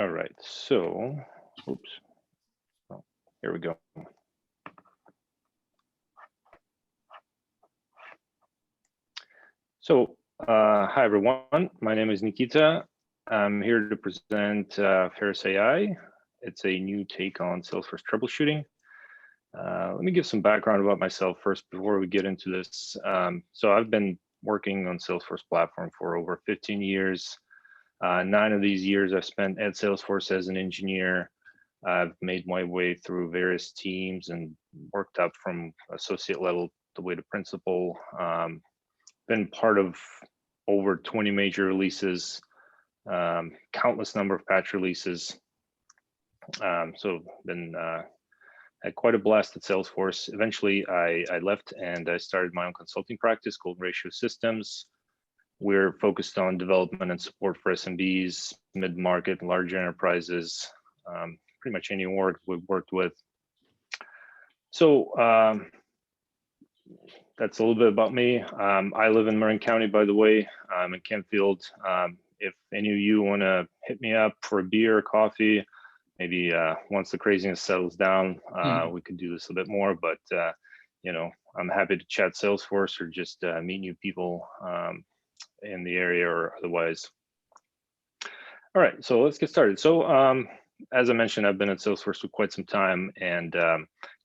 All right, so, oops, oh, here we go. So, hi everyone, my name is Nikita. I'm here to present Pharos.ai. It's a new take on Salesforce troubleshooting. Let me give some background about myself first before we get into this. So I've been working on Salesforce platform for over 15 years. 9 of these years I've spent at Salesforce as an engineer. I've made my way through various teams and worked up from associate level the way to principal. Been part of over 20 major releases, countless number of patch releases. So been had quite a blast at Salesforce. Eventually, I left and I started my own consulting practice called Ratio Systems. We're focused on development and support for SMBs, mid-market, large enterprises, pretty much any org we've worked with. So that's a little bit about me. I live in Marin County, by the way. I'm in Kentfield. If any of you want to hit me up for a beer or coffee, maybe once the craziness settles down, we could do this a bit more. But you know, I'm happy to chat Salesforce or just meet new people in the area or otherwise. All right, so let's get started. So as I mentioned, I've been at Salesforce for quite some time, and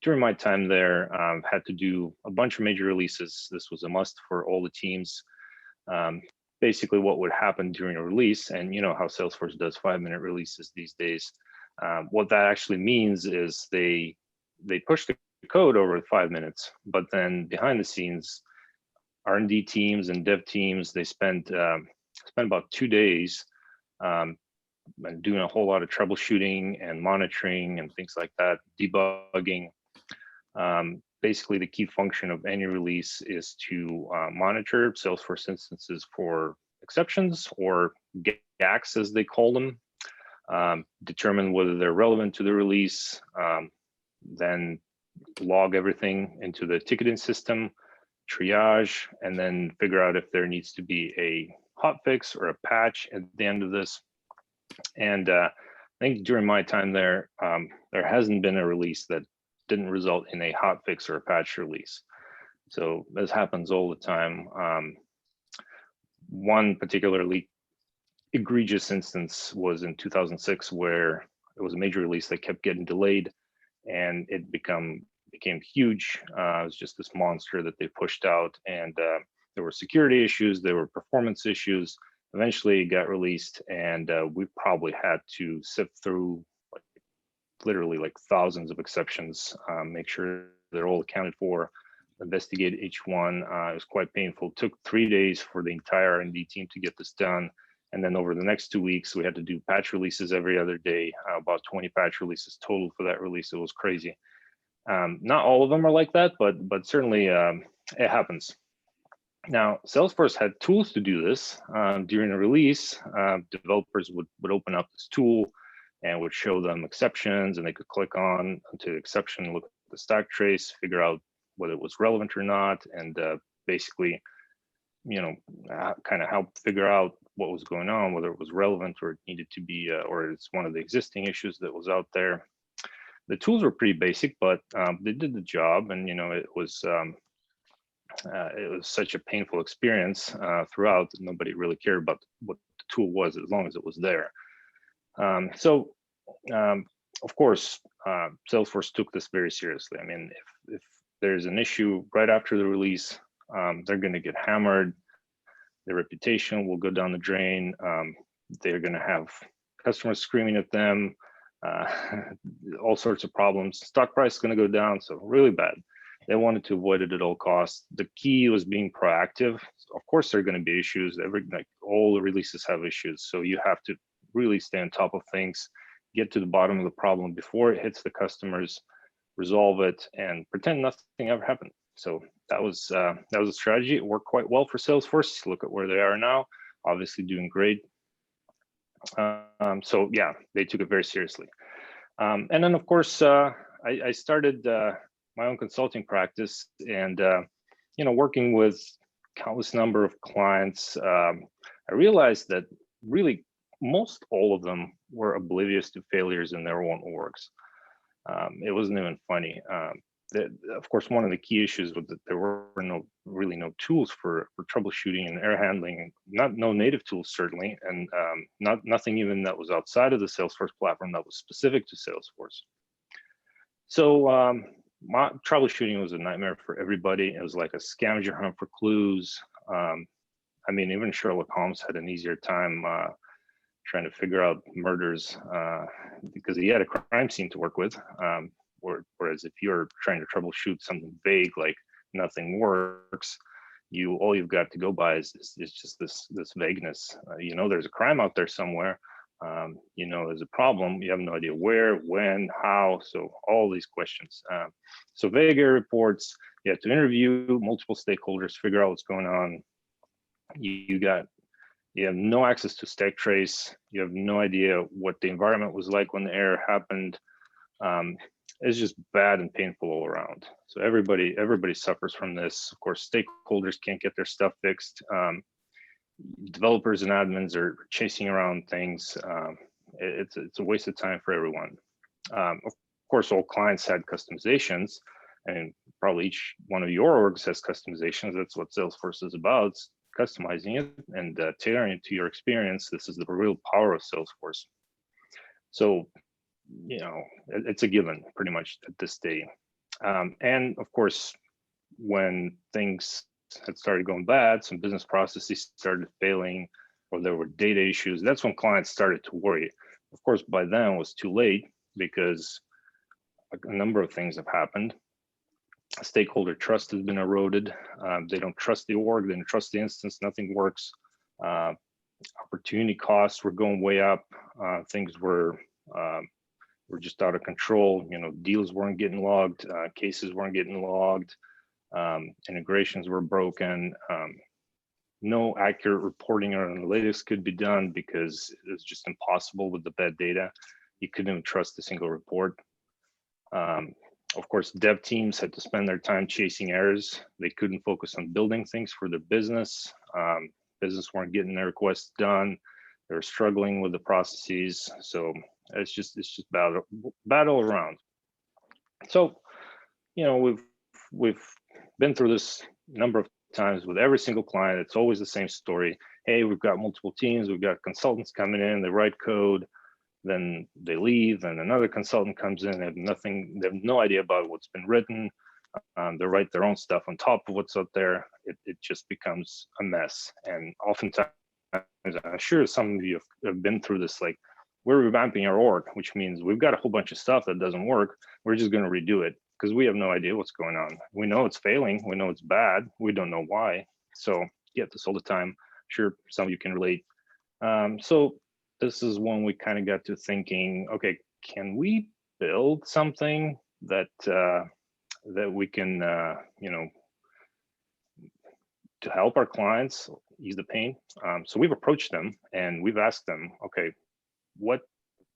during my time there, had to do a bunch of major releases. This was a must for all the teams. Basically, what would happen during a release, and you know how Salesforce does 5-minute releases these days. What that actually means is they push the code over 5 minutes, but then behind the scenes, R&D teams and dev teams, they spend about 2 days and doing a whole lot of troubleshooting and monitoring and things like that, debugging. Basically, the key function of any release is to monitor Salesforce instances for exceptions or gags, as they call them, determine whether they're relevant to the release, then log everything into the ticketing system, triage, and then figure out if there needs to be a hotfix or a patch at the end of this. And I think during my time there, there hasn't been a release that didn't result in a hotfix or a patch release. So this happens all the time. One particularly egregious instance was in 2006, where it was a major release that kept getting delayed, and it became huge. It was just this monster that they pushed out, and there were security issues, there were performance issues. Eventually, it got released, and we probably had to sift through literally like thousands of exceptions, make sure they're all accounted for, investigate each one. It was quite painful. It took 3 days for the entire R&D team to get this done. And then over the next 2 weeks, we had to do patch releases every other day, about 20 patch releases total for that release. It was crazy. Not all of them are like that, but certainly it happens. Now, Salesforce had tools to do this. During a release, developers would open up this tool and would show them exceptions, and they could click on to the exception, look at the stack trace, figure out whether it was relevant or not, and basically, you know, kind of help figure out what was going on, whether it was relevant or it needed to be, or it's one of the existing issues that was out there. The tools were pretty basic, but they did the job, and you know, it was such a painful experience throughout that nobody really cared about what the tool was as long as it was there. Of course, Salesforce took this very seriously. I mean, if there's an issue right after the release, they're going to get hammered. Their reputation will go down the drain. They're going to have customers screaming at them, all sorts of problems. Stock price is going to go down, so really bad. They wanted to avoid it at all costs. The key was being proactive. Of course, there are going to be issues. All the releases have issues, so you have to really stay on top of things, get to the bottom of the problem before it hits the customers, resolve it, and pretend nothing ever happened. So that was a strategy. It worked quite well for Salesforce. Look at where they are now, obviously doing great. So yeah, they took it very seriously. And then of course, I started my own consulting practice, and you know, working with countless number of clients, I realized that really most all of them were oblivious to failures in their own orgs. It wasn't even funny. Of course, one of the key issues was that there were really no tools for troubleshooting and error handling, no native tools certainly, and nothing even that was outside of the Salesforce platform that was specific to Salesforce. So my troubleshooting was a nightmare for everybody. It was like a scavenger hunt for clues. I mean, even Sherlock Holmes had an easier time trying to figure out murders because he had a crime scene to work with. Whereas if you're trying to troubleshoot something vague like nothing works, all you've got to go by is just this vagueness. You know, there's a crime out there somewhere. You know, there's a problem. You have no idea where, when, how. So all these questions. So vague error reports. You have to interview multiple stakeholders, figure out what's going on. You have no access to stack trace. You have no idea what the environment was like when the error happened. It's just bad and painful all around. So everybody suffers from this. Of course, stakeholders can't get their stuff fixed. Developers and admins are chasing around things. It's a waste of time for everyone. Of course, all clients had customizations, and probably each one of your orgs has customizations. That's what Salesforce is about. It's customizing it and tailoring it to your experience. This is the real power of Salesforce. So, you know, it's a given pretty much at this day. And of course, when things had started going bad, some business processes started failing, or there were data issues, that's when clients started to worry. Of course, by then it was too late because a number of things have happened. Stakeholder trust has been eroded. They don't trust the org, they don't trust the instance, nothing works. Opportunity costs were going way up. Things were just out of control. You know, deals weren't getting logged, cases weren't getting logged, integrations were broken. No accurate reporting or analytics could be done because it was just impossible with the bad data. You couldn't even trust a single report. Of course, dev teams had to spend their time chasing errors. They couldn't focus on building things for their business. Business weren't getting their requests done. They were struggling with the processes. So it's just bad all around. So, you know, we've been through this number of times with every single client. It's always the same story. Hey, we've got multiple teams. We've got consultants coming in. They write code. Then they leave, and another consultant comes in. They have no idea about what's been written. They write their own stuff on top of what's out there. It just becomes a mess. And oftentimes, I'm sure some of you have been through this, like, we're revamping our org, which means we've got a whole bunch of stuff that doesn't work. We're just going to redo it because we have no idea what's going on. We know it's failing. We know it's bad. We don't know why. So you get this all the time. I'm sure some of you can relate. So this is when we kind of got to thinking, okay, can we build something that that we can, you know, to help our clients ease the pain? So we've approached them and we've asked them, okay,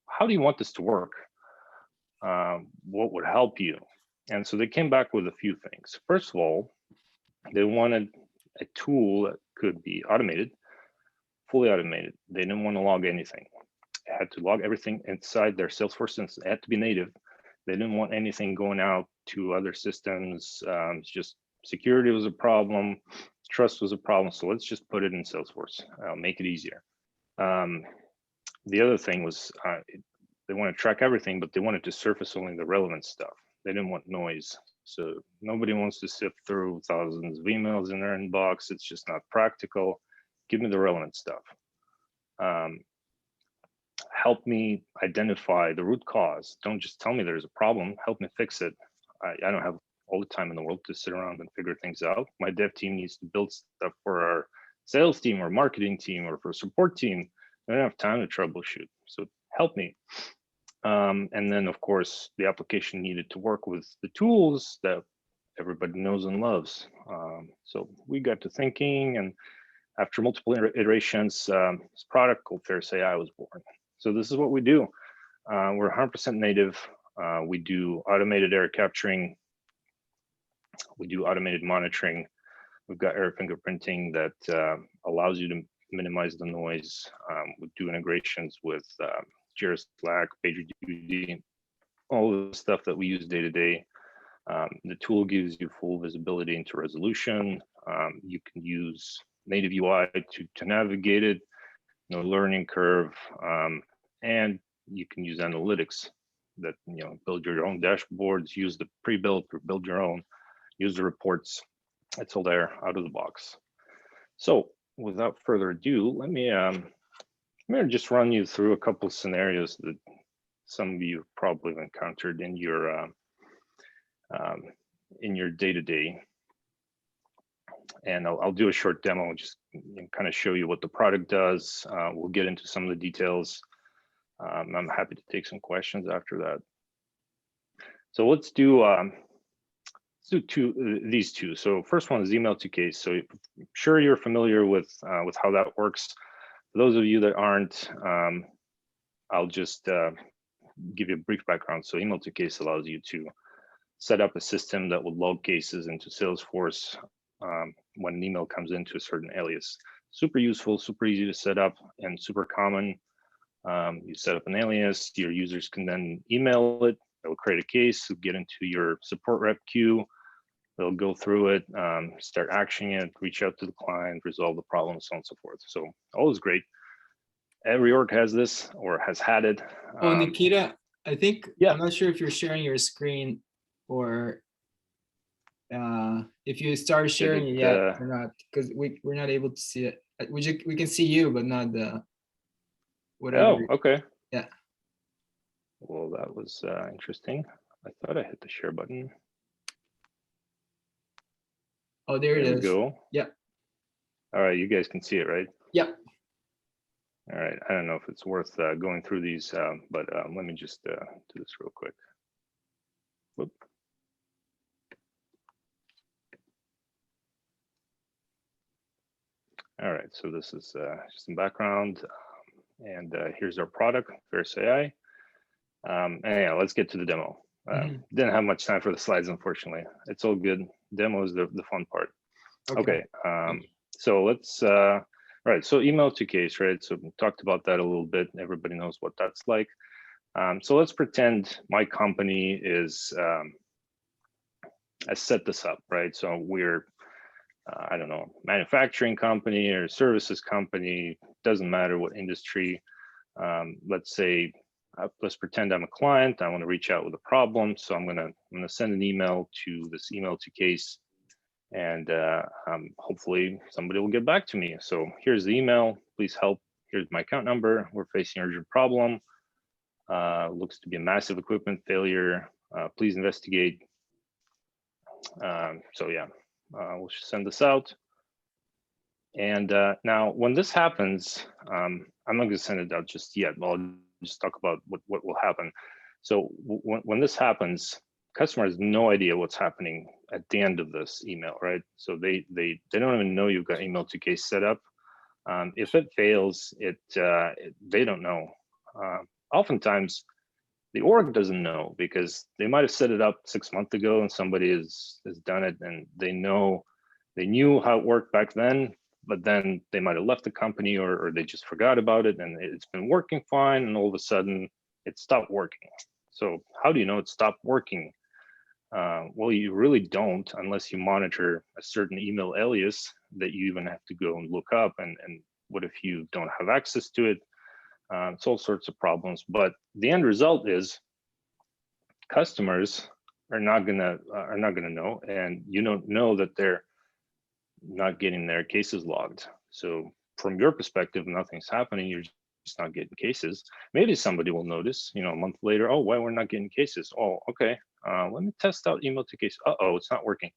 how do you want this to work? What would help you? And so they came back with a few things. First of all, they wanted a tool that could be automated, fully automated. They didn't want to log anything. It had to log everything inside their Salesforce instance. It had to be native. They didn't want anything going out to other systems. It's just security was a problem, trust was a problem. So let's just put it in Salesforce, make it easier. The other thing was they want to track everything, but they wanted to surface only the relevant stuff. They didn't want noise. So nobody wants to sift through thousands of emails in their inbox. It's just not practical. Give me the relevant stuff. Help me identify the root cause. Don't just tell me there's a problem. Help me fix it. I don't have all the time in the world to sit around and figure things out. My dev team needs to build stuff for our sales team or marketing team or for support team. I don't have time to troubleshoot. So help me. And then, of course, the application needed to work with the tools that everybody knows and loves. So we got to thinking, and after multiple iterations, this product called Pharos.ai was born. So this is what we do. We're 100% native. We do automated error capturing. We do automated monitoring. We've got error fingerprinting that allows you to minimize the noise. We do integrations with Jira, Slack, PagerDuty, all of the stuff that we use day to day. The tool gives you full visibility into resolution. You can use native UI to navigate it, no learning curve, and you can use analytics that, build your own dashboards, use the pre-built or build your own, use the reports. It's all there out of the box. So without further ado, let me just run you through a couple of scenarios that some of you probably have encountered in your day-to-day. And I'll do a short demo, just kind of show you what the product does. We'll get into some of the details. I'm happy to take some questions after that. So let's do these two. So first one is email to case. So I'm sure you're familiar with how that works. For those of you that aren't, I'll just give you a brief background. So email to case allows you to set up a system that will log cases into Salesforce when an email comes into a certain alias. Super useful, super easy to set up, and super common. You set up an alias, your users can then email it, they'll create a case, get into your support rep queue, they'll go through it, start actioning it, reach out to the client, resolve the problem, so on and so forth. So all is great. Every org has this or has had it. Oh, Nikita, I think, yeah. I'm not sure if you're sharing your screen or if you started sharing it yet or not, because we're not able to see it. We can see you, but not the whatever. Oh, okay. Yeah. Well, that was interesting. I thought I hit the share button. Oh, there it is. There we go. Yep. All right, you guys can see it, right? Yep. All right, I don't know if it's worth going through these, but let me just do this real quick. Whoop. All right, so this is just some background, and here's our product, Pharos.ai. And yeah, let's get to the demo. Didn't have much time for the slides, unfortunately. It's all good. Demo is the fun part. Okay, so let's, right, so email to case, right? So we talked about that a little bit. Everybody knows what that's like. So let's pretend my company is, I set this up, right? So we're, I don't know, manufacturing company or services company, doesn't matter what industry. Let's say, let's pretend I'm a client. I want to reach out with a problem. So I'm gonna send an email to this email to case, and hopefully somebody will get back to me. So here's the email. Please help. Here's my account number. We're facing an urgent problem. Looks to be a massive equipment failure. Please investigate. So yeah, we'll send this out. And now when this happens, I'm not going to send it out just yet. I'll just talk about what will happen. So when this happens, customer has no idea what's happening at the end of this email, right? So they don't even know you've got email to case set up. If it fails, they don't know. Oftentimes, the org doesn't know because they might have set it up 6 months ago and somebody has done it, and they knew how it worked back then, but then they might have left the company or they just forgot about it, and it's been working fine, and all of a sudden it stopped working. So how do you know it stopped working? Well, you really don't unless you monitor a certain email alias that you even have to go and look up, and what if you don't have access to it? It's all sorts of problems, but the end result is customers are not gonna know, and you don't know that they're not getting their cases logged. So from your perspective, nothing's happening. You're just not getting cases. Maybe somebody will notice, a month later, oh, why we're not getting cases? Oh, okay. Let me test out email to case. Uh-oh, it's not working.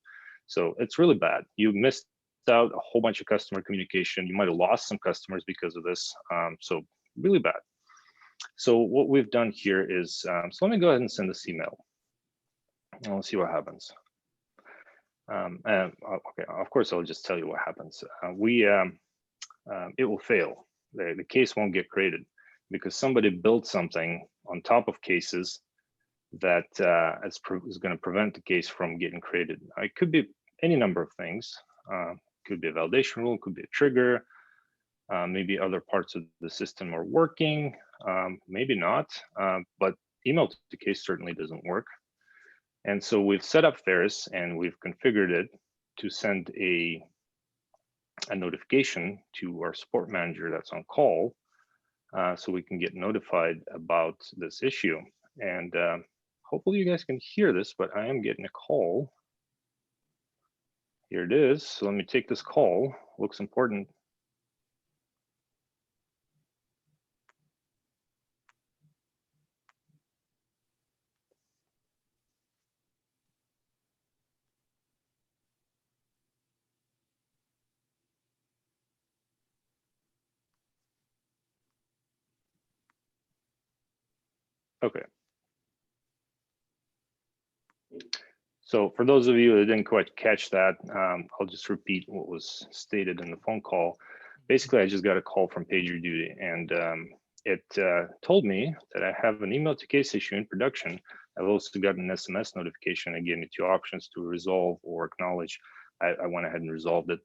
So it's really bad. You missed out a whole bunch of customer communication. You might have lost some customers because of this. So really bad. So what we've done here is, so let me go ahead and send this email. And we'll see what happens. Okay, of course, I'll just tell you what happens. It will fail. The case won't get created because somebody built something on top of cases that is going to prevent the case from getting created. It could be any number of things. Could be a validation rule, could be a trigger, Maybe other parts of the system are working, maybe not, but email to case certainly doesn't work. And so we've set up Pharos and we've configured it to send a notification to our support manager that's on call, so we can get notified about this issue. And hopefully you guys can hear this, but I am getting a call. Here it is. So let me take this call. Looks important. Okay. So for those of you that didn't quite catch that, I'll just repeat what was stated in the phone call. Basically, I just got a call from PagerDuty, and it told me that I have an email to case issue in production. I've also got an SMS notification. It gave me two options to resolve or acknowledge. I went ahead and resolved it.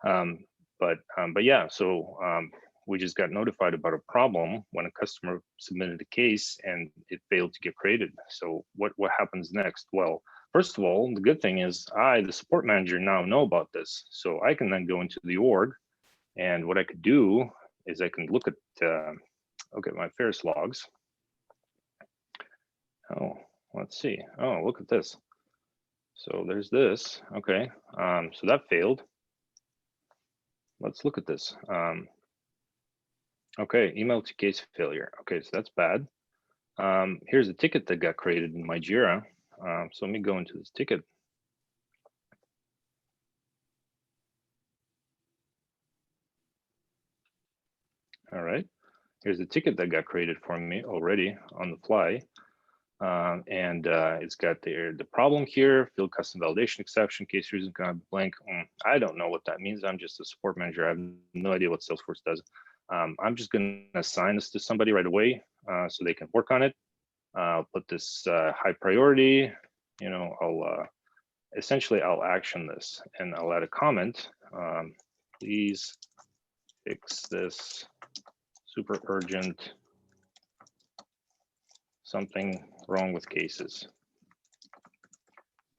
But yeah, so we just got notified about a problem when a customer submitted a case and it failed to get created. So what happens next? Well, first of all, the good thing is I, the support manager, now know about this. So I can then go into the org, and what I could do is I can look at my Pharos logs. Oh, let's see. Oh, look at this. So there's this. Okay, so that failed. Let's look at this. Okay, email to case failure. Okay, so that's bad. Here's a ticket that got created in my Jira. So let me go into this ticket. All right, here's a ticket that got created for me already on the fly. It's got the problem here, field custom validation exception, case reason kind of blank. I don't know what that means. I'm just a support manager. I have no idea what Salesforce does. I'm just going to assign this to somebody right away so they can work on it. I'll put this high priority. You know, I'll action this, and I'll add a comment. Please fix this, super urgent. Something wrong with cases.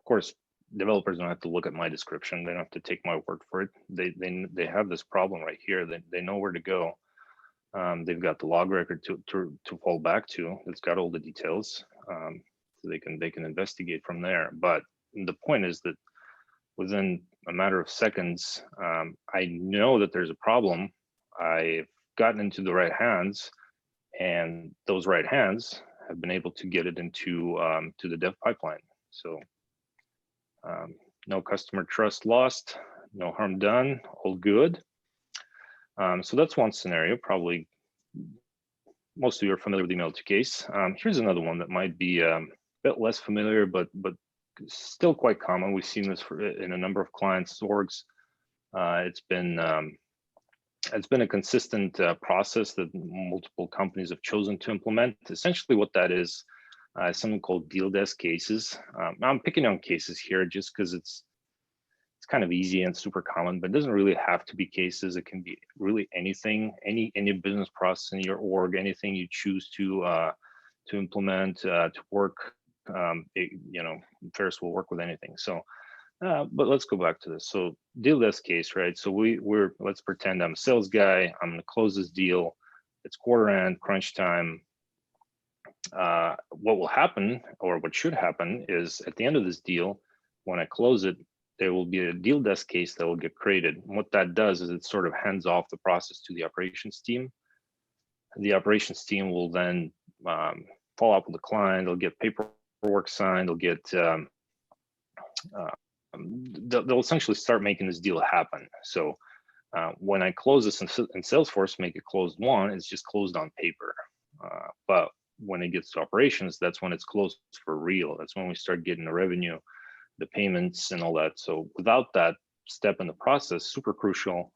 Of course, developers don't have to look at my description. They don't have to take my word for it. They have this problem right here. They know where to go. They've got the log record to fall back to. It's got all the details, so they can investigate from there. But the point is that within a matter of seconds, I know that there's a problem. I've gotten into the right hands, and those right hands have been able to get it into to the dev pipeline. So no customer trust lost, no harm done, all good. So that's one scenario. Probably most of you are familiar with email to case. Here's another one that might be a bit less familiar, but still quite common. We've seen this in a number of clients' orgs. It's been a consistent process that multiple companies have chosen to implement. Essentially what that is something called deal desk cases. I'm picking on cases here just because it's kind of easy and super common, but it doesn't really have to be cases. It can be really anything, any business process in your org, anything you choose to implement, to work. Pharos will work with anything. So but let's go back to this. So deal desk case, right? So let's pretend I'm a sales guy. I'm going to close this deal. It's quarter end, crunch time. What will happen, or what should happen, is at the end of this deal, when I close it, there will be a deal desk case that will get created. And what that does is it sort of hands off the process to the operations team. The operations team will then follow up with the client. They'll get paperwork signed. They'll get they'll essentially start making this deal happen. So when I close this in Salesforce, make it closed won, it's just closed on paper. But when it gets to operations, that's when it's closed for real. That's when we start getting the revenue, the payments, and all that. So without that step in the process, super crucial,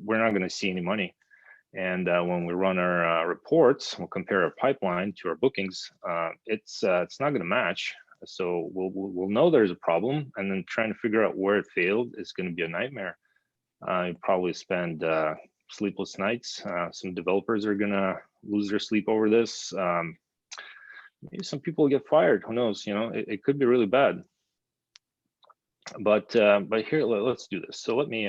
we're not going to see any money. And when we run our reports, we'll compare our pipeline to our bookings. It's not going to match. So we'll know there's a problem, and then trying to figure out where it failed is going to be a nightmare. You probably spend sleepless nights. Some developers are gonna lose their sleep over this. Maybe some people get fired. Who knows? You know, it could be really bad. But here, let's do this. So let me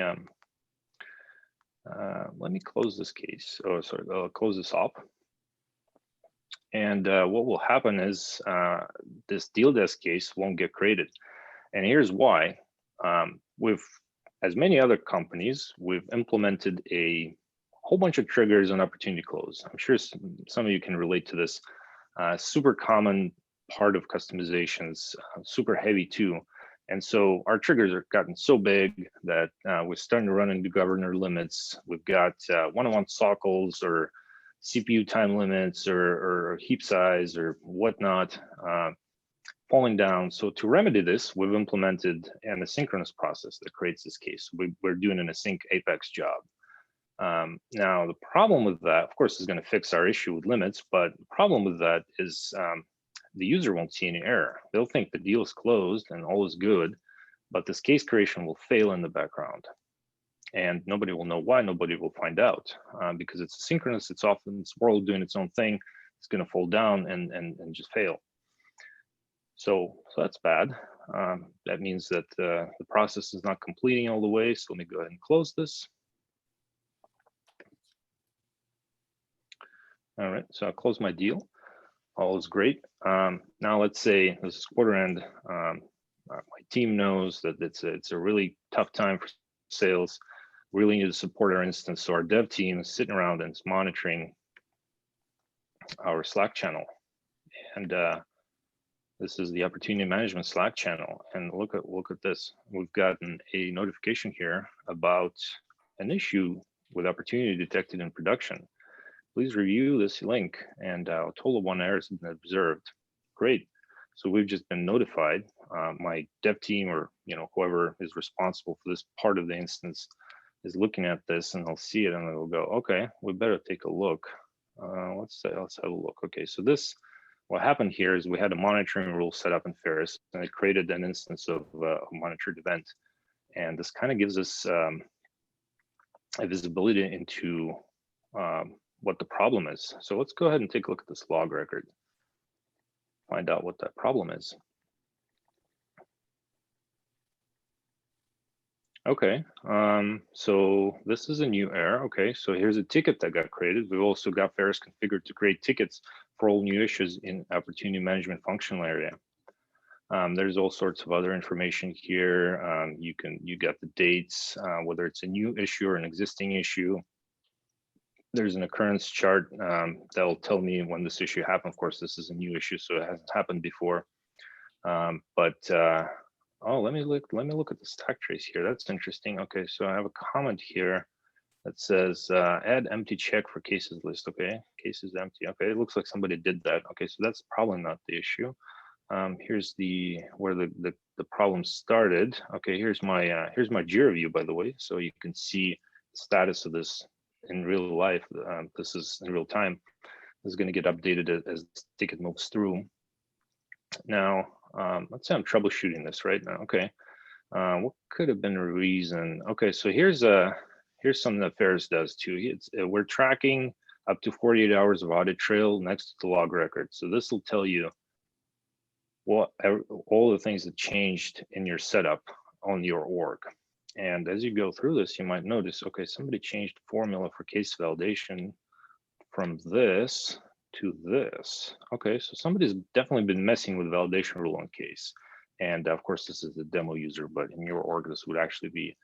close this case. Oh, sorry, I'll close this up. And what will happen is this deal desk case won't get created. And here's why. With as many other companies, we've implemented a whole bunch of triggers on opportunity close. I'm sure some of you can relate to this. Super common part of customizations, super heavy too. And so our triggers are gotten so big that we're starting to run into governor limits. We've got one-on-one sockles or CPU time limits or heap size or whatnot falling down. So to remedy this, we've implemented an asynchronous process that creates this case. We're doing an async Apex job. Now, the problem with that, of course, is going to fix our issue with limits, but the problem with that is the user won't see any error. They'll think the deal is closed and all is good, but this case creation will fail in the background. And nobody will know why, nobody will find out because it's asynchronous, it's often this world doing its own thing, it's going to fall down and just fail. So that's bad. That means that the process is not completing all the way. So let me go ahead and close this. All right, so I'll close my deal. All is great. Now let's say this is quarter end. My team knows that it's a really tough time for sales. Really need to support our instance. So our dev team is sitting around and is monitoring our Slack channel. And this is the opportunity management Slack channel. And look at this. We've gotten a notification here about an issue with opportunity detected in production. Please review this link, and a total of 1 error has been observed. Great. So we've just been notified. My dev team, or whoever is responsible for this part of the instance, is looking at this, and they'll see it, and they'll go, "Okay, we better take a look." Let's have a look. Okay, so what happened here is we had a monitoring rule set up in Pharos, and it created an instance of a monitored event, and this kind of gives us a visibility into what the problem is. So let's go ahead and take a look at this log record, find out what that problem is. Okay, so this is a new error. Okay, so here's a ticket that got created. We've also got Pharos configured to create tickets for all new issues in opportunity management functional area. There's all sorts of other information here. You got the dates, whether it's a new issue or an existing issue. There's an occurrence chart that'll tell me when this issue happened. Of course, this is a new issue, so it hasn't happened before. Oh, let me look at the stack trace here. That's interesting. Okay, so I have a comment here that says add empty check for cases list. Okay, case is empty. Okay, it looks like somebody did that. Okay, so that's probably not the issue. Here's where the problem started. Okay, here's my Jira view, by the way, so you can see the status of this in real life. This is in real time. This is going to get updated as the ticket moves through. Now, let's say I'm troubleshooting this right now. Okay, what could have been a reason? Okay, so here's something that Pharos does too. We're tracking up to 48 hours of audit trail next to the log record. So this will tell you all the things that changed in your setup on your org. And as you go through this, you might notice, okay, somebody changed formula for case validation from this to this. Okay, so somebody's definitely been messing with validation rule on case. And of course, this is a demo user, but in your org, this would actually be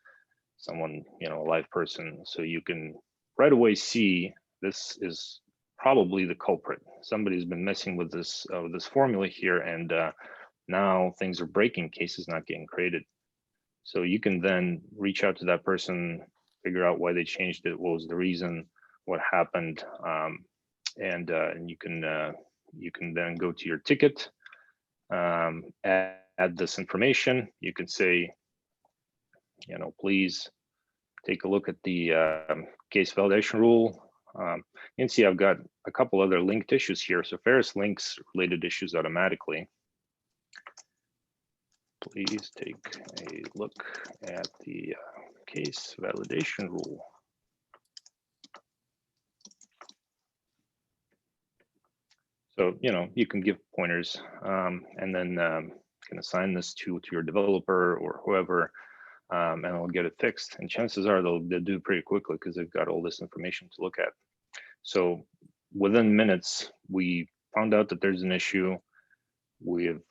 someone, a live person. So you can right away see this is probably the culprit. Somebody's been messing with this formula here, and now things are breaking, cases not getting created. So you can then reach out to that person, figure out why they changed it, what was the reason, what happened, and you can then go to your ticket, add this information. You can say, please take a look at the case validation rule. You can see I've got a couple other linked issues here. So Pharos links related issues automatically. Please take a look at the case validation rule. So, you can give pointers, and then you can assign this to your developer or whoever, and they'll get it fixed. And chances are they'll do it pretty quickly because they've got all this information to look at. So within minutes, we found out that there's an issue. We've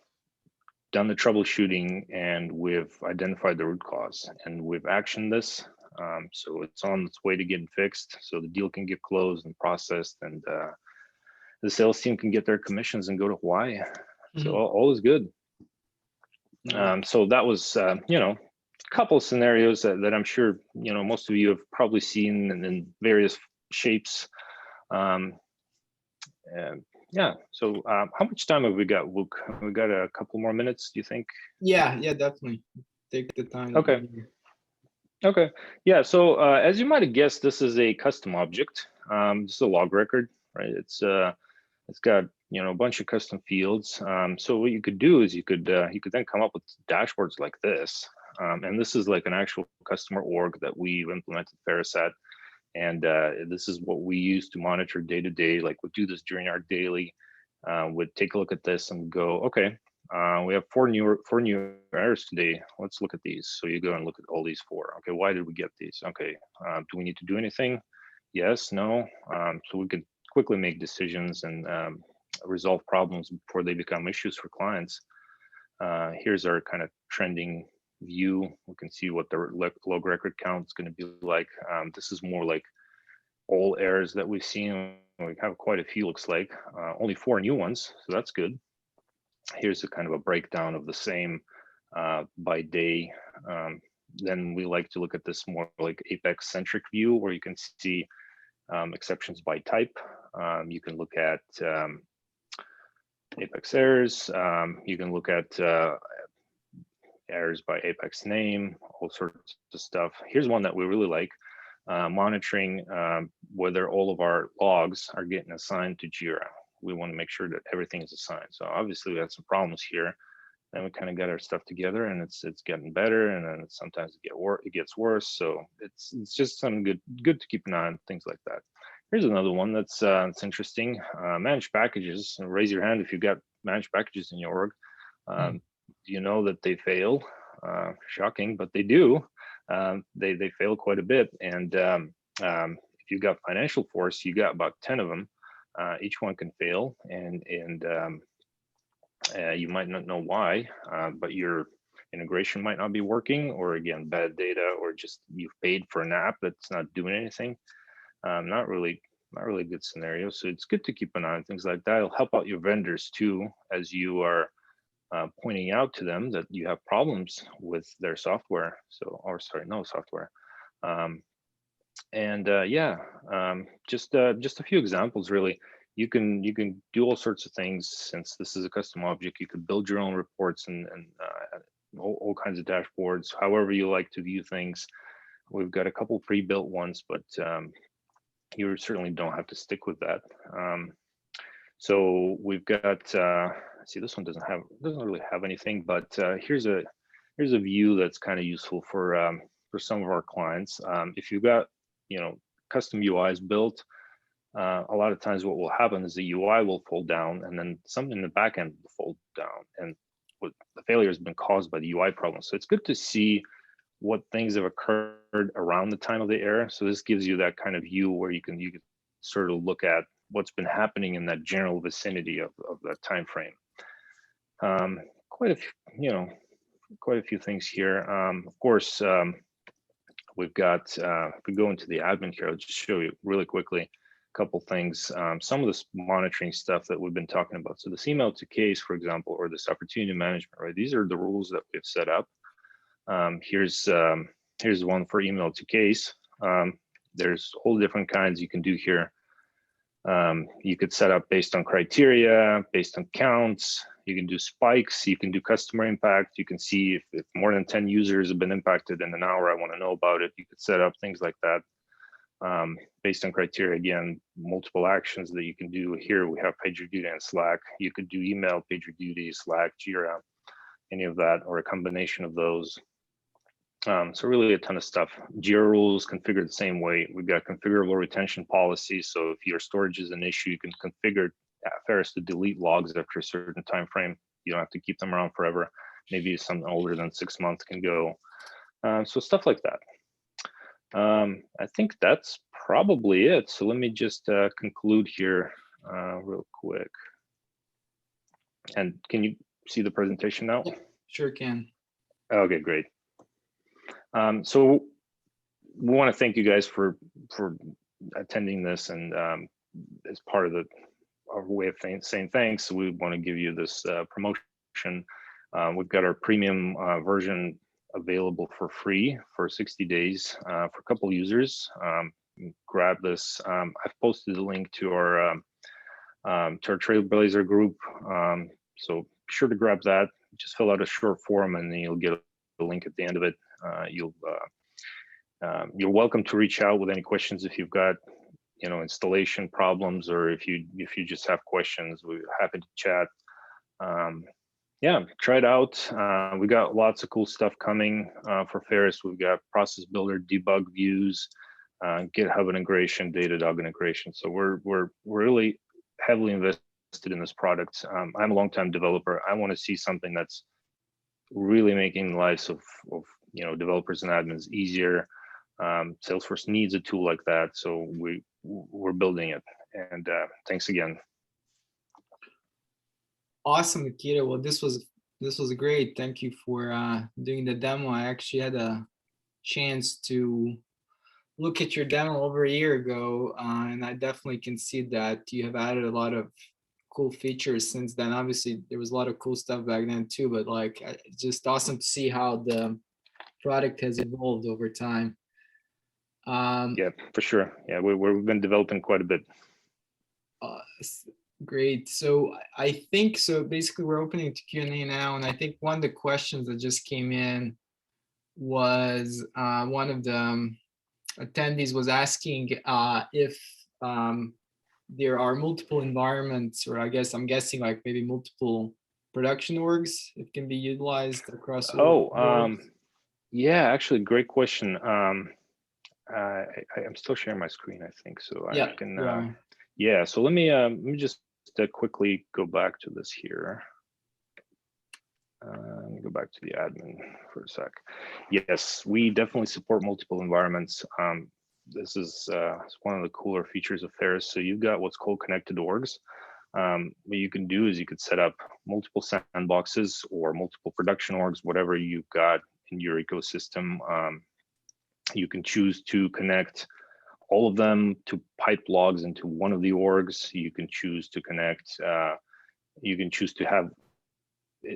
done the troubleshooting and we've identified the root cause and we've actioned this. So it's on its way to getting fixed. So the deal can get closed and processed, and the sales team can get their commissions and go to Hawaii. So all is good. So that was, a couple of scenarios that I'm sure, most of you have probably seen in various shapes. And yeah, so how much time have we got, Luke? We got a couple more minutes, do you think? Yeah, definitely. Take the time. Okay. Yeah, so as you might have guessed, this is a custom object. It's a log record, right? It's got a bunch of custom fields. So what you could do is you could then come up with dashboards like this, and this is like an actual customer org that we've implemented Pharos at, and this is what we use to monitor day to day. Like we do this during our daily. We'd take a look at this and go, okay, we have four new errors today. Let's look at these. So you go and look at all these 4. Okay, why did we get these? Okay, do we need to do anything? Yes, no. So we can quickly make decisions and resolve problems before they become issues for clients. Here's our kind of trending view. We can see what the log record count is going to be like. This is more like all errors that we've seen. We have quite a few, looks like. Only 4 new ones, so that's good. Here's a kind of a breakdown of the same by day. Then we like to look at this more like Apex centric view where you can see exceptions by type. You can look at Apex errors. You can look at errors by Apex name, all sorts of stuff. Here's one that we really like, monitoring whether all of our logs are getting assigned to Jira. We want to make sure that everything is assigned. So obviously we had some problems here. Then we kind of got our stuff together, and it's getting better, and then sometimes it gets worse. So it's just something good to keep an eye on, things like that. Here's another one that's interesting. Managed packages. Raise your hand if you've got managed packages in your org. Do you know that they fail? Shocking, but they do. They fail quite a bit. And if you've got Financial Force, you got about 10 of them. Each one can fail, and you might not know why, but your integration might not be working, or again, bad data, or just you've paid for an app that's not doing anything. Not really a good scenario. So it's good to keep an eye on things like that. It'll help out your vendors too, as you are pointing out to them that you have problems with their software. So, or sorry, no software. Just a few examples really. You can do all sorts of things. Since this is a custom object, you could build your own reports and all kinds of dashboards, however you like to view things. We've got a couple pre-built ones, but you certainly don't have to stick with that. So we've got, see, this one doesn't really have anything, but here's a view that's kind of useful for some of our clients. If you've got, custom UIs built, a lot of times what will happen is the UI will fall down, and then something in the back end will fall down, and what the failure has been caused by the UI problem. So it's good to see what things have occurred around the time of the error. So this gives you that kind of view where you can sort of look at what's been happening in that general vicinity of that time frame. Quite a few things here. Of course, we've got, if we go into the admin here, I'll just show you really quickly a couple things. Some of this monitoring stuff that we've been talking about. So this email to case, for example, or this opportunity management, right? These are the rules that we've set up. Here's one for email to case. There's all different kinds you can do here. You could set up based on criteria, based on counts. You can do spikes. You can do customer impact. You can see if more than 10 users have been impacted in an hour, I want to know about it. You could set up things like that. Based on criteria, again, multiple actions that you can do. Here we have PagerDuty and Slack. You could do email, PagerDuty, Slack, Jira, any of that, or a combination of those. So really a ton of stuff. Jira rules configured the same way. We've got configurable retention policies. So if your storage is an issue, you can configure Pharos to delete logs after a certain time frame. You don't have to keep them around forever. Maybe something older than 6 months can go. So stuff like that. I think that's probably it. So let me just conclude here real quick. And can you see the presentation now? Yeah, sure can. Okay, great. So we want to thank you guys for attending this, and as part of our way of saying thanks, we want to give you this promotion. We've got our premium version available for free for 60 days for a couple users. Grab this. I've posted the link to our Trailblazer group, so be sure to grab that. Just fill out a short form, and then you'll get a link at the end of it. You're welcome to reach out with any questions if you've got, installation problems, or if you just have questions. We're happy to chat. Yeah, try it out. We got lots of cool stuff coming for Pharos. We've got process builder, debug views, GitHub integration, Datadog integration. So we're really heavily invested in this product. I'm a longtime developer. I want to see something that's really making the lives of developers and admins easier. Salesforce needs a tool like that, so we're building it. And thanks again. Awesome, Nikita. Well, this was great. Thank you for doing the demo. I actually had a chance to look at your demo over a year ago, and I definitely can see that you have added a lot of cool features since then. Obviously, there was a lot of cool stuff back then too, but like, it's just awesome to see how the product has evolved over time. Yeah, for sure. Yeah, we've been developing quite a bit. Great. So I think, so basically we're opening to Q&A now, and I think one of the questions that just came in was one of the attendees was asking if there are multiple environments, or I guess I'm guessing like maybe multiple production orgs it can be utilized across. Yeah, actually, great question. I'm still sharing my screen, I think, so yeah, I can. Yeah, so let me just quickly go back to this here. Let me go back to the admin for a sec. Yes, we definitely support multiple environments. This is one of the cooler features of Pharos. So you've got what's called connected orgs. What you can do is you could set up multiple sandboxes or multiple production orgs, whatever you've got in your ecosystem. You can choose to connect all of them to pipe logs into one of the orgs. You can choose to connect, you can choose to have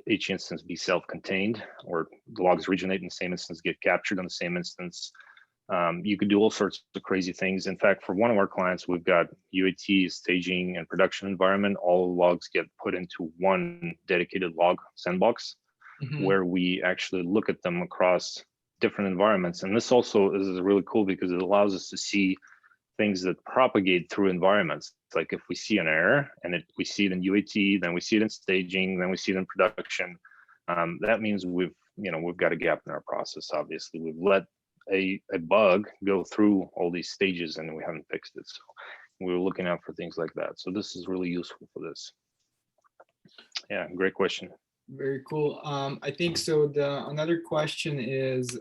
each instance be self-contained, or the logs originate in the same instance, get captured on the same instance. You could do all sorts of crazy things. In fact, for one of our clients, we've got UAT, staging, and production environment. All the logs get put into one dedicated log sandbox, where we actually look at them across different environments. And this also is really cool because it allows us to see things that propagate through environments. It's like if we see an error and we see it in UAT, then we see it in staging, then we see it in production. That means we've got a gap in our process. Obviously, we've let a bug go through all these stages and we haven't fixed it. So we were looking out for things like that. So this is really useful for this. Yeah, great question. Very cool. I think so. Another question is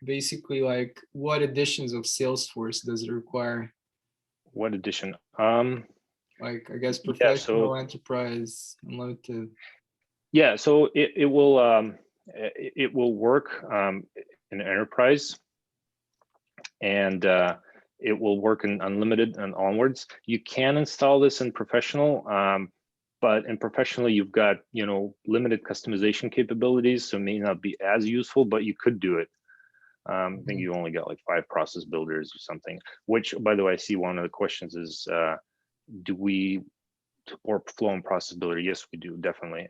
basically like, what editions of Salesforce does it require? What edition? Like, I guess professional, enterprise, unlimited. Yeah, so it will work in enterprise, and it will work in unlimited and onwards. You can install this in professional, but in professional you've got limited customization capabilities, so it may not be as useful, but you could do it. I think you only got like 5 process builders or something, which, by the way, I see one of the questions is, do we support flow and process builder? Yes, we do, definitely.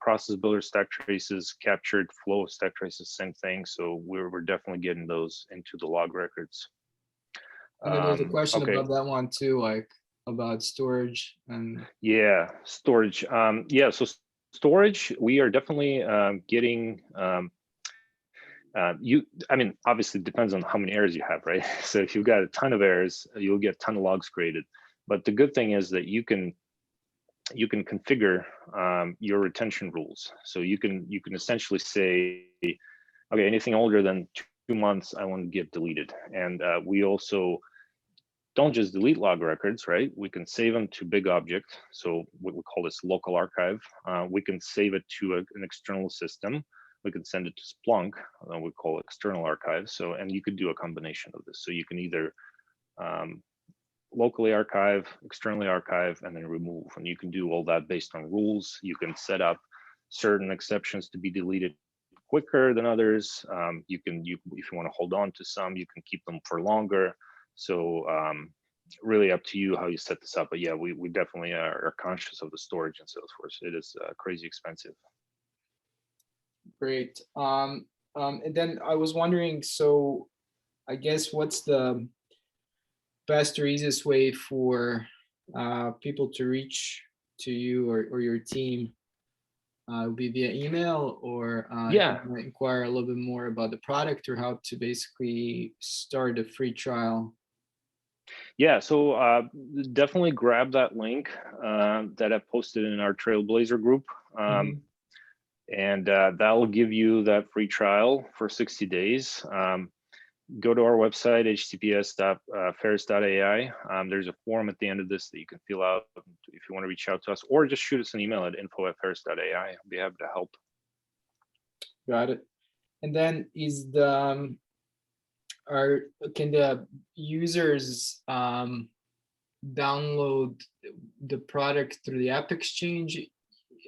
Process builder, stack traces, captured, flow, stack traces, same thing. So we're definitely getting those into the log records. And then there's a question about that one too, like about storage and. Yeah, storage. Yeah, so storage, we are definitely getting. I mean, obviously it depends on how many errors you have, right? So if you've got a ton of errors, you'll get a ton of logs created. But the good thing is that you can you can configure your retention rules. So you can essentially say, okay, anything older than 2 months, I want to get deleted. And we also don't just delete log records, right? We can save them to big object. So what we call this local archive. We can save it to an external system. We can send it to Splunk, we call it external archive. So, and you could do a combination of this. So you can either locally archive, externally archive, and then remove. And you can do all that based on rules. You can set up certain exceptions to be deleted quicker than others. You if you want to hold on to some, you can keep them for longer. So really up to you how you set this up. But yeah, we definitely are conscious of the storage in Salesforce. It is crazy expensive. Great. And then I was wondering, so I guess what's the best or easiest way for people to reach to you or your team? Would be via email, or Yeah. inquire a little bit more about the product, or how to basically start a free trial? Yeah, so definitely grab that link that I posted in our Trailblazer group. And that'll give you that free trial for 60 days. Go to our website, https://Pharos.ai. There's a form at the end of this that you can fill out if you want to reach out to us, or just shoot us an email at info@Pharos.ai. I'll be happy to help. Got it. And then is the can the users download the product through the App Exchange?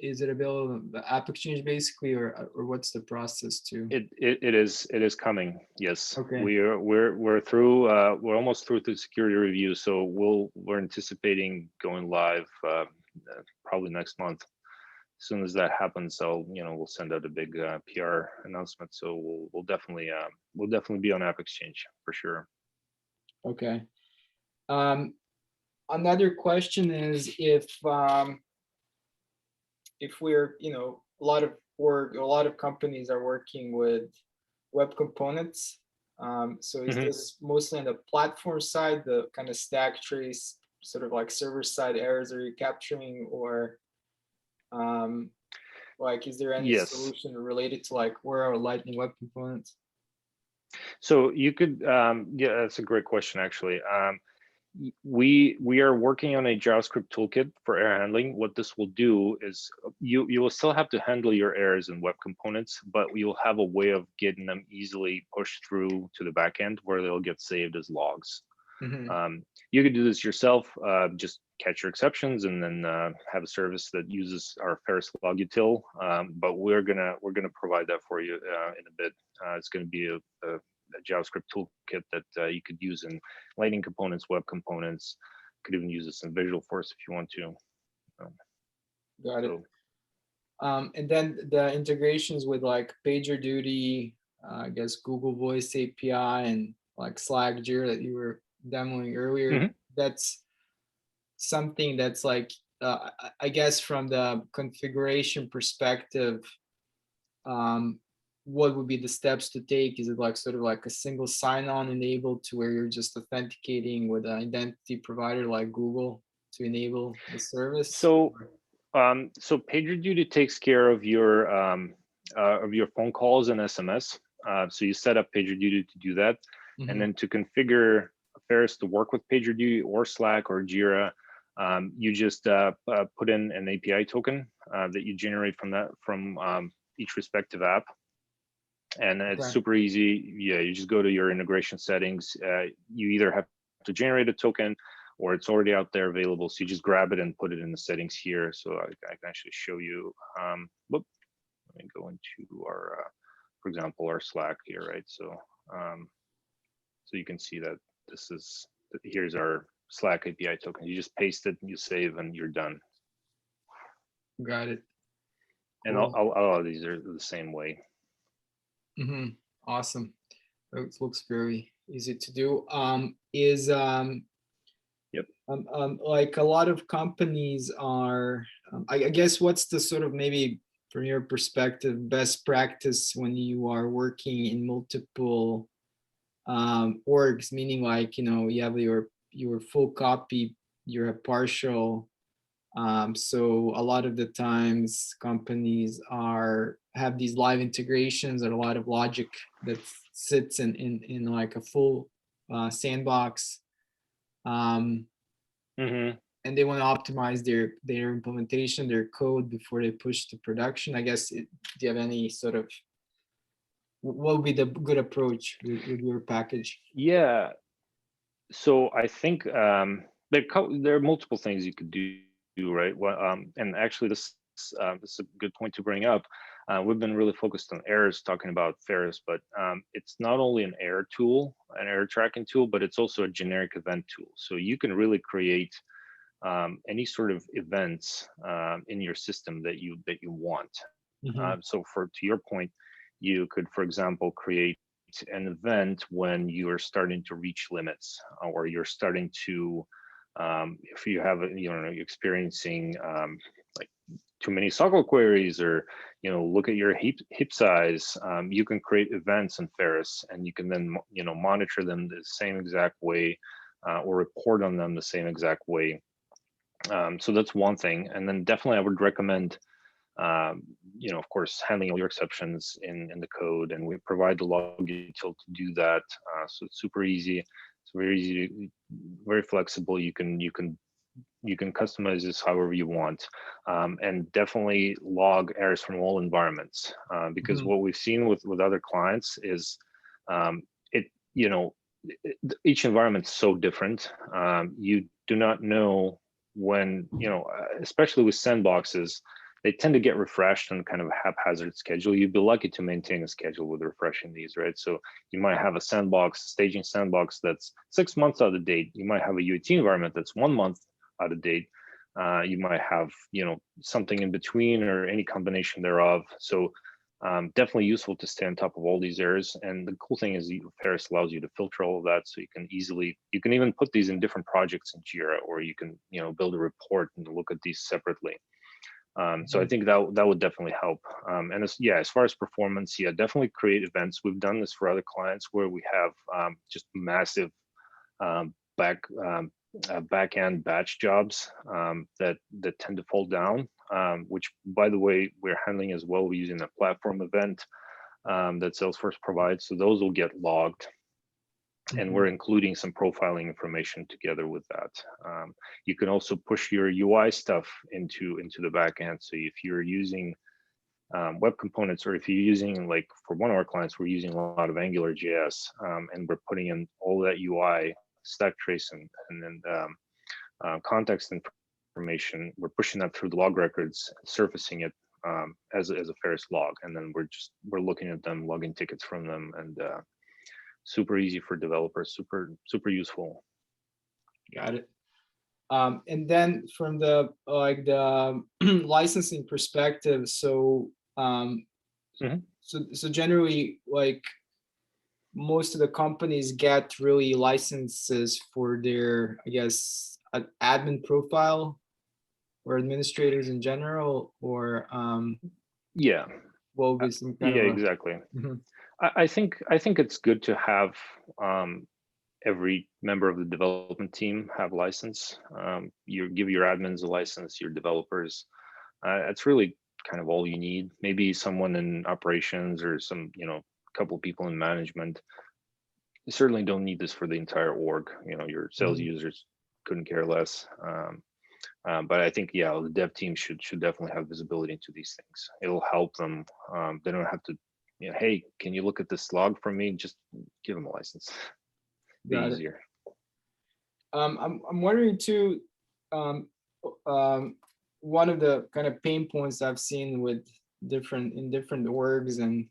Is it available on the App Exchange basically, or what's the process too? It is coming. Yes. Okay. We're through. We're almost through the security review, so we're anticipating going live probably next month. As soon as that happens, we'll send out a big PR announcement. So we'll definitely be on App Exchange for sure. Okay. Another question is if we're, a lot of companies are working with web components. So is this mostly on the platform side, the kind of stack trace, sort of like server side errors are you capturing, or is there any solution related to where are Lightning web components? So you could, yeah, that's a great question actually. We are working on a JavaScript toolkit for error handling. What this will do is you will still have to handle your errors in web components, but you'll have a way of getting them easily pushed through to the backend where they'll get saved as logs. You could do this yourself, just catch your exceptions and then have a service that uses our Pharos log util. But we're gonna provide that for you in a bit. It's gonna be a JavaScript toolkit that you could use in Lightning components, web components. Could even use this in Visualforce if you want to. Got it. And then the integrations with PagerDuty, I guess Google Voice API, and Slack, Jira that you were demoing earlier. That's something that's I guess from the configuration perspective, what would be the steps to take? Is it sort of a single sign-on enabled to where you're just authenticating with an identity provider like Google to enable the service? So PagerDuty takes care of your phone calls and SMS. So you set up PagerDuty to do that, and then to configure Pharos to work with PagerDuty or Slack or Jira, you just put in an API token that you generate from each respective app. And it's super easy. Yeah, you just go to your integration settings. You either have to generate a token or it's already out there available. So you just grab it and put it in the settings here. So I can actually show you. Let me go into our, for example, our Slack here, right? So, so you can see that here's our Slack API token. You just paste it, you save, and you're done. Got it. And all of these are the same way. Awesome. It looks very easy to do. Yep. A lot of companies are, I guess, what's the sort of, maybe from your perspective, best practice when you are working in multiple orgs, meaning you have your full copy, your partial So a lot of the times companies have these live integrations or a lot of logic that sits in like a full sandbox. Hmm. And they want to optimize their implementation, their code before they push to production. I guess, do you have any sort of, what would be the good approach with your package? Yeah. So I think there are multiple things you could do, right? Well, and actually, this is a good point to bring up. We've been really focused on errors, talking about Pharos, but it's not only an error tool, an error tracking tool, but it's also a generic event tool. So you can really create any sort of events in your system that you want. Mhm. So to your point, you could, for example, create an event when you are starting to reach limits, or you're starting to, if you have, you're experiencing like too many SQL queries, or look at your heap size. You can create events in Pharos, and you can then monitor them the same exact way, or report on them the same exact way. So that's one thing. And then definitely I would recommend, of course, handling all your exceptions in the code, and we provide the log util to do that. So it's super easy. It's very easy, very flexible. You can customize this however you want, and definitely log errors from all environments, because Mhm. what we've seen with other clients is, it you know each environment's so different. You do not know when, especially with sandboxes, they tend to get refreshed on kind of a haphazard schedule. You'd be lucky to maintain a schedule with refreshing these, right? So you might have a staging sandbox that's 6 months out of date. You might have a UAT environment that's 1 month out of date. You might have, something in between, or any combination thereof. So definitely useful to stay on top of all these errors. And the cool thing is Pharos allows you to filter all of that, so you can even put these in different projects in Jira, or you can build a report and look at these separately. So I Mhm. think that would definitely help. And as far as performance, yeah, definitely create events. We've done this for other clients where we have just massive um, back end batch jobs that tend to fall down. Which, by the way, we're handling as well. We're using a platform event that Salesforce provides, so those will get logged, and Mhm. we're including some profiling information together with that. You can also push your UI stuff into the backend. So if you're using web components, or if you're using, like for one of our clients, we're using a lot of Angular JS, and we're putting in all that UI stack trace and then context information. We're pushing that through the log records, surfacing it as a Pharos log, and then we're looking at them, logging tickets from them, and super easy for developers, super useful. Got it. And then from the like the licensing perspective, um, Mhm. so generally, like most of the companies get really licenses for their, I guess, admin profile, or administrators in general, or Yeah, what would be some kind yeah, of a. exactly. Mhm. I think it's good to have every member of the development team have license. You give your admins a license, your developers. It's really kind of all you need. Maybe someone in operations, or some, couple people in management. You certainly don't need this for the entire org. Your sales Mhm. users couldn't care less. But I think, yeah, the dev team should definitely have visibility into these things. It'll help them. They don't have to, hey, can you look at this log for me? Just give them a license. Be Got it. easier. I'm wondering too, um, um, one of the kind of pain points I've seen with different orgs, and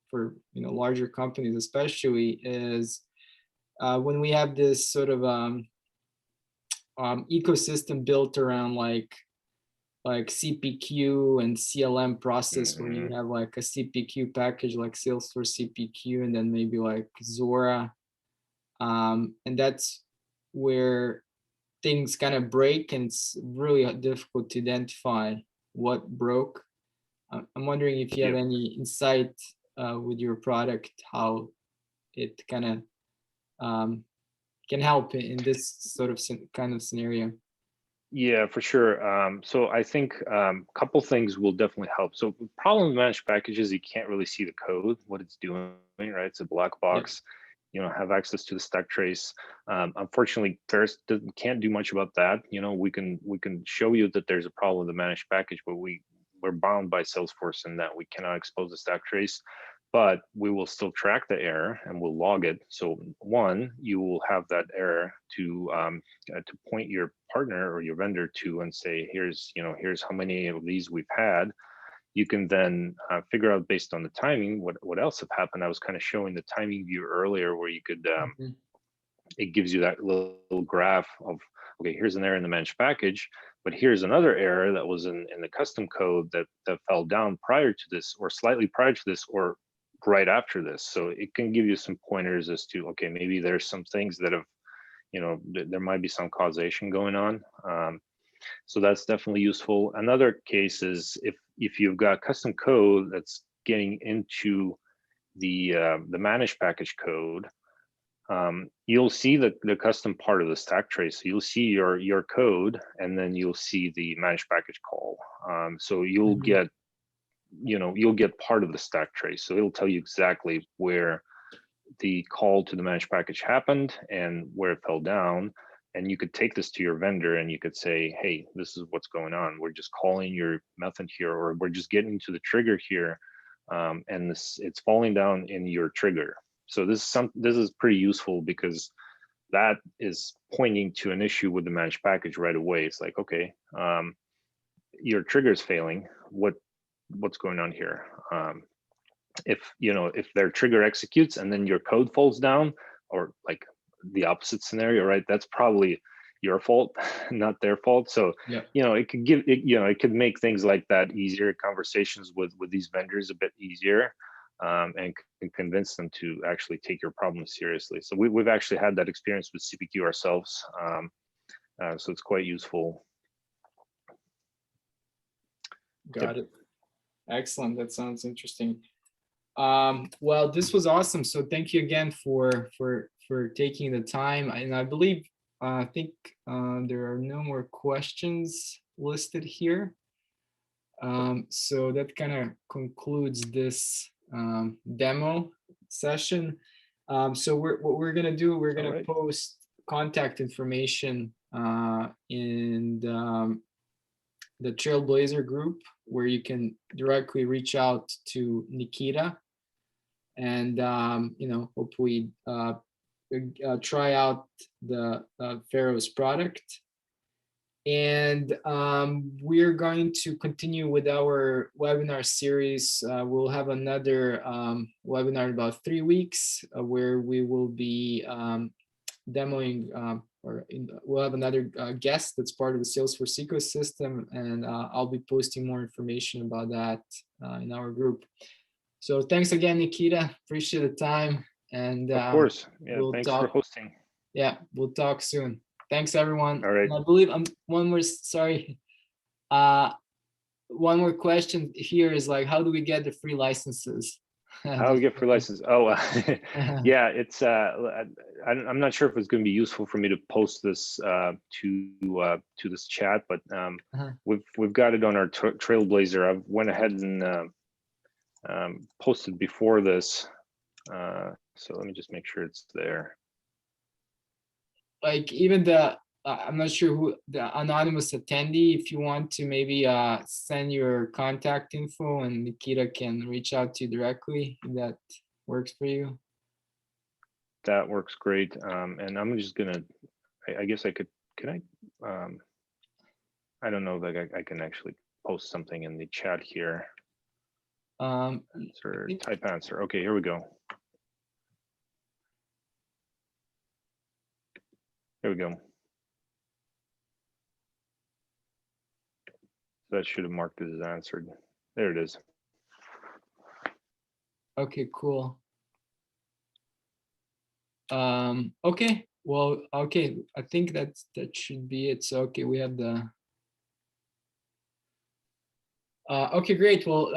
for larger companies especially, is when we have this sort of ecosystem built around like CPQ and CLM process, where you Hmm. have like a CPQ package like Salesforce CPQ, and then maybe like Zora, and that's where things kind of break, and it's really difficult to identify what broke. I'm wondering if you have Yep. any insight with your product, how it kind of can help in this sort of kind of scenario. Yeah, for sure. So I think a couple things will definitely help. So the problem with managed packages, you can't really see the code, what it's doing, right? It's a black Yeah. box. You don't have access to the stack trace. Unfortunately, Ferris can't do much about that. We can show you that there's a problem with the managed package, but we're bound by Salesforce in that we cannot expose the stack trace. But we will still track the error and we'll log it. So one, you will have that error to point your partner or your vendor to and say, here's how many of these we've had. You can then figure out based on the timing what else have happened. I was kind of showing the timing view earlier where you could Mhm. it gives you that little graph of, okay, here's an error in the managed package, but here's another error that was in the custom code that fell down prior to this or slightly prior to this or right after this. So it can give you some pointers as to, okay, maybe there's some things that have, there might be some causation going on. So that's definitely useful. Another case is if you've got custom code that's getting into the managed package code, you'll see the custom part of the stack trace. So you'll see your code, and then you'll see the managed package call. So you'll Mhm. get you'll get part of the stack trace. So it'll tell you exactly where the call to the managed package happened and where it fell down. And you could take this to your vendor and you could say, hey, this is what's going on. We're just calling your method here, or we're just getting to the trigger here. And it's falling down in your trigger. So this is pretty useful because that is pointing to an issue with the managed package right away. It's like, okay, your trigger is failing. What's going on here? If their trigger executes and then your code falls down, or like the opposite scenario, right? That's probably your fault, not their fault. So Yeah. it could give it, it could make things like that easier. Conversations with these vendors a bit easier, and can convince them to actually take your problem seriously. So we've actually had that experience with CPQ ourselves. So it's quite useful. Got it. Excellent. That sounds interesting. Well, this was awesome. So thank you again for taking the time. And I believe I think there are no more questions listed here. So that kind of concludes this demo session. So what we're gonna do, we're All gonna right. post contact information in the Trailblazer group, where you can directly reach out to Nikita and hopefully try out the Pharos product. And we're going to continue with our webinar series. We'll have another webinar in about 3 weeks where we will be demoing we'll have another guest that's part of the Salesforce ecosystem, and I'll be posting more information about that in our group. So thanks again, Nikita. Appreciate the time, and Of course. Yeah. we'll Thanks for talk. hosting. Yeah, we'll talk soon. Thanks, everyone. All right. And I believe one more. Sorry, uh, one more question here is like, how do we get the free licenses? How do we get free license? Oh, yeah, it's I'm not sure if it's going to be useful for me to post this to this chat, but we've got it on our Trailblazer. I went ahead and posted before this, so let me just make sure it's there. Like even I'm not sure who the anonymous attendee, if you want to maybe send your contact info and Nikita can reach out to you directly, if that works for you. That works great. And I'm just gonna, I guess I could, can I, I don't know that I can actually post something in the chat here. Answer, type answer. Okay, here we go. Here we go. That should have marked it as answered. There it is. Okay, cool. Okay, well, okay, I think that should be it. So okay, we have the okay, great. Well,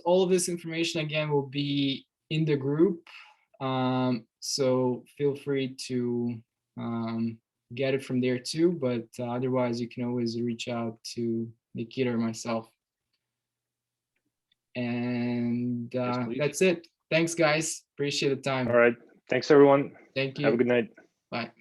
all of this information again will be in the group. So feel free to get it from there too. But otherwise, you can always reach out to Nikita or myself. And Yes, that's it. Thanks, guys. Appreciate the time. all right. Thanks, everyone. Thank Have a you. good night. Bye.